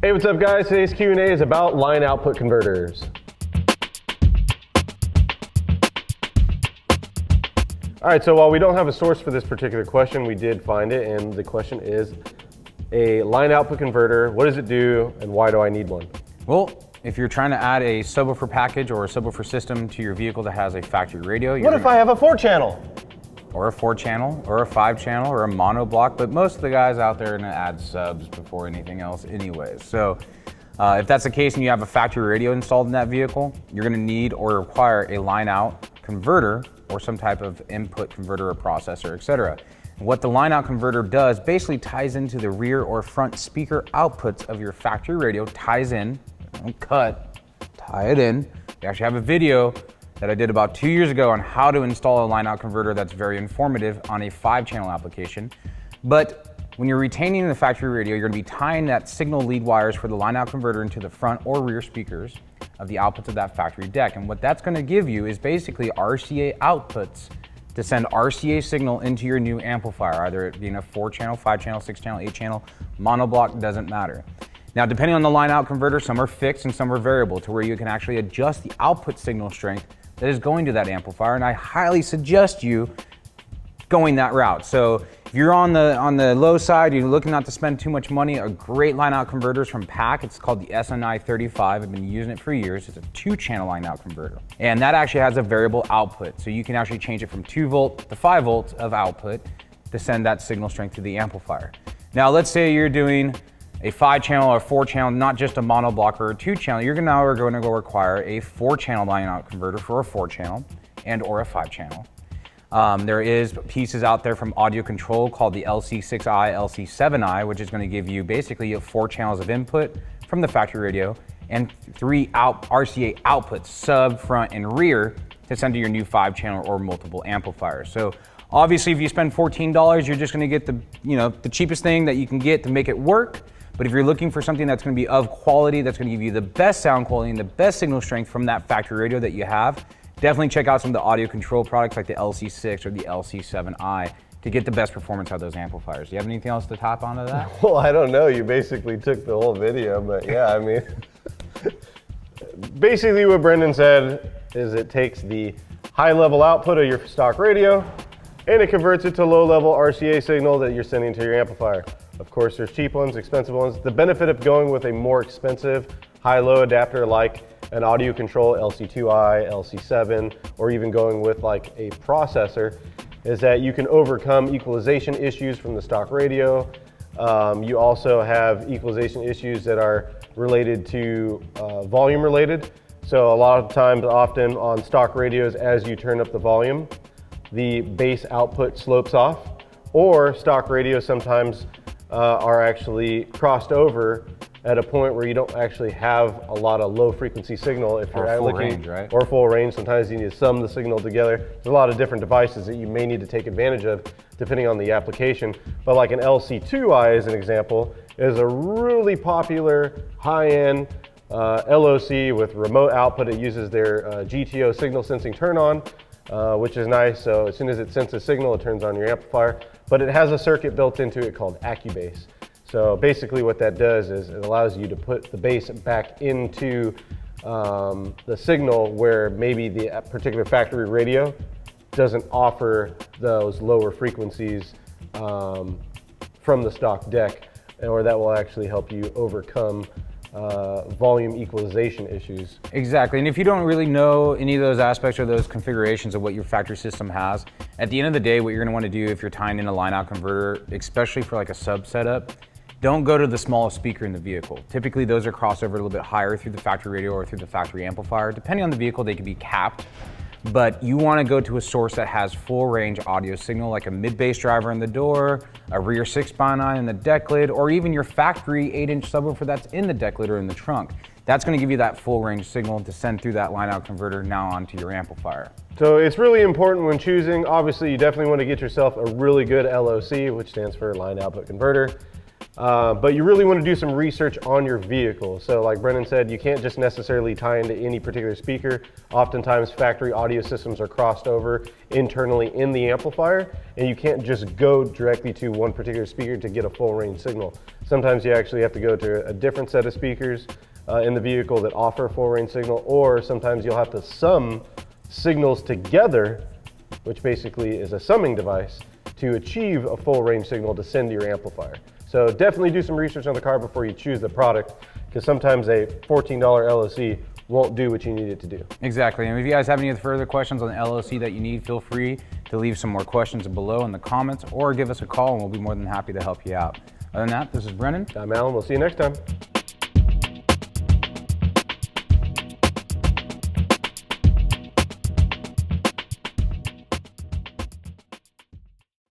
Hey, what's up guys? Today's Q&A is about line output converters. All right, so while we don't have a source for this particular question, we did find it, and the question is a line output converter. What does it do, and why do I need one? Well, if you're trying to add a subwoofer package or a subwoofer system to your vehicle that has a factory radio, What if I have a 4-channel? Or a 4-channel, or a 5-channel, or a mono block, but most of the guys out there are gonna add subs before anything else anyways. So if that's the case and you have a factory radio installed in that vehicle, you're gonna need or require a line out converter or some type of input converter or processor, etc. What the line out converter does basically ties into the rear or front speaker outputs of your factory radio, ties in, don't cut, tie it in. We actually have a video that I did about 2 years ago on how to install a line out converter that's very informative on a 5-channel application. But when you're retaining the factory radio, you're gonna be tying that signal lead wires for the line out converter into the front or rear speakers of the outputs of that factory deck. And what that's gonna give you is basically RCA outputs to send RCA signal into your new amplifier, either it being a 4-channel, 5-channel, 6-channel, 8-channel, monoblock, doesn't matter. Now, depending on the line out converter, some are fixed and some are variable to where you can actually adjust the output signal strength that is going to that amplifier, and I highly suggest you going that route. So if you're on the low side, you're looking not to spend too much money, a great line out converter is from PAC. It's called the SNI 35. I've been using it for years. It's a 2-channel line out converter. And that actually has a variable output. So you can actually change it from 2 volt to 5 volts of output to send that signal strength to the amplifier. Now, let's say you're doing a 5-channel or 4-channel, not just a mono block or a 2-channel, you're now going to go require a 4-channel line out converter for a 4-channel and or a 5-channel. There is pieces out there from Audio Control called the LC6i, LC7i, which is going to give you basically 4 channels of input from the factory radio and 3 RCA outputs, sub, front, and rear, to send to your new 5-channel or multiple amplifiers. So obviously, if you spend $14, you're just going to get the cheapest thing that you can get to make it work. But if you're looking for something that's going to be of quality, that's going to give you the best sound quality and the best signal strength from that factory radio that you have, definitely check out some of the Audio Control products like the LC6 or the LC7i to get the best performance out of those amplifiers. Do you have anything else to top onto that? Well, I don't know. You basically took the whole video, but yeah, I mean, basically what Brendan said is it takes the high-level output of your stock radio and it converts it to low-level RCA signal that you're sending to your amplifier. Of course, there's cheap ones, expensive ones. The benefit of going with a more expensive high-low adapter like an Audio Control LC2i, LC7, or even going with like a processor is that you can overcome equalization issues from the stock radio. You also have equalization issues that are related to volume related. So a lot of times, often on stock radios, as you turn up the volume, the bass output slopes off, or stock radios sometimes are actually crossed over at a point where you don't actually have a lot of low frequency signal if you're full range, right? Or full range. Sometimes you need to sum the signal together. There's a lot of different devices that you may need to take advantage of depending on the application. But like an LC2i as an example is a really popular high-end LOC with remote output. It uses their GTO signal sensing turn on, which is nice. So as soon as it senses signal, it turns on your amplifier. But it has a circuit built into it called AccuBass. So basically what that does is it allows you to put the bass back into the signal where maybe the particular factory radio doesn't offer those lower frequencies from the stock deck, or that will actually help you overcome volume equalization issues. Exactly, and if you don't really know any of those aspects or those configurations of what your factory system has, at the end of the day, what you're gonna wanna do if you're tying in a line out converter, especially for like a sub setup, don't go to the smallest speaker in the vehicle. Typically those are crossed over a little bit higher through the factory radio or through the factory amplifier. Depending on the vehicle, they can be capped, but you wanna go to a source that has full range audio signal, like a mid-bass driver in the door, a rear 6x9 in the deck lid, or even your factory 8-inch subwoofer that's in the deck lid or in the trunk. That's gonna give you that full range signal to send through that line out converter now onto your amplifier. So it's really important when choosing. Obviously, you definitely wanna get yourself a really good LOC, which stands for line output converter. But you really want to do some research on your vehicle. So like Brennan said, you can't just necessarily tie into any particular speaker. Oftentimes factory audio systems are crossed over internally in the amplifier, and you can't just go directly to one particular speaker to get a full range signal. Sometimes you actually have to go to a different set of speakers in the vehicle that offer a full range signal, or sometimes you'll have to sum signals together, which basically is a summing device, to achieve a full range signal to send to your amplifier. So definitely do some research on the car before you choose the product, because sometimes a $14 LOC won't do what you need it to do. Exactly, and if you guys have any further questions on the LOC that you need, feel free to leave some more questions below in the comments or give us a call and we'll be more than happy to help you out. Other than that, this is Brennan. I'm Alan, we'll see you next time.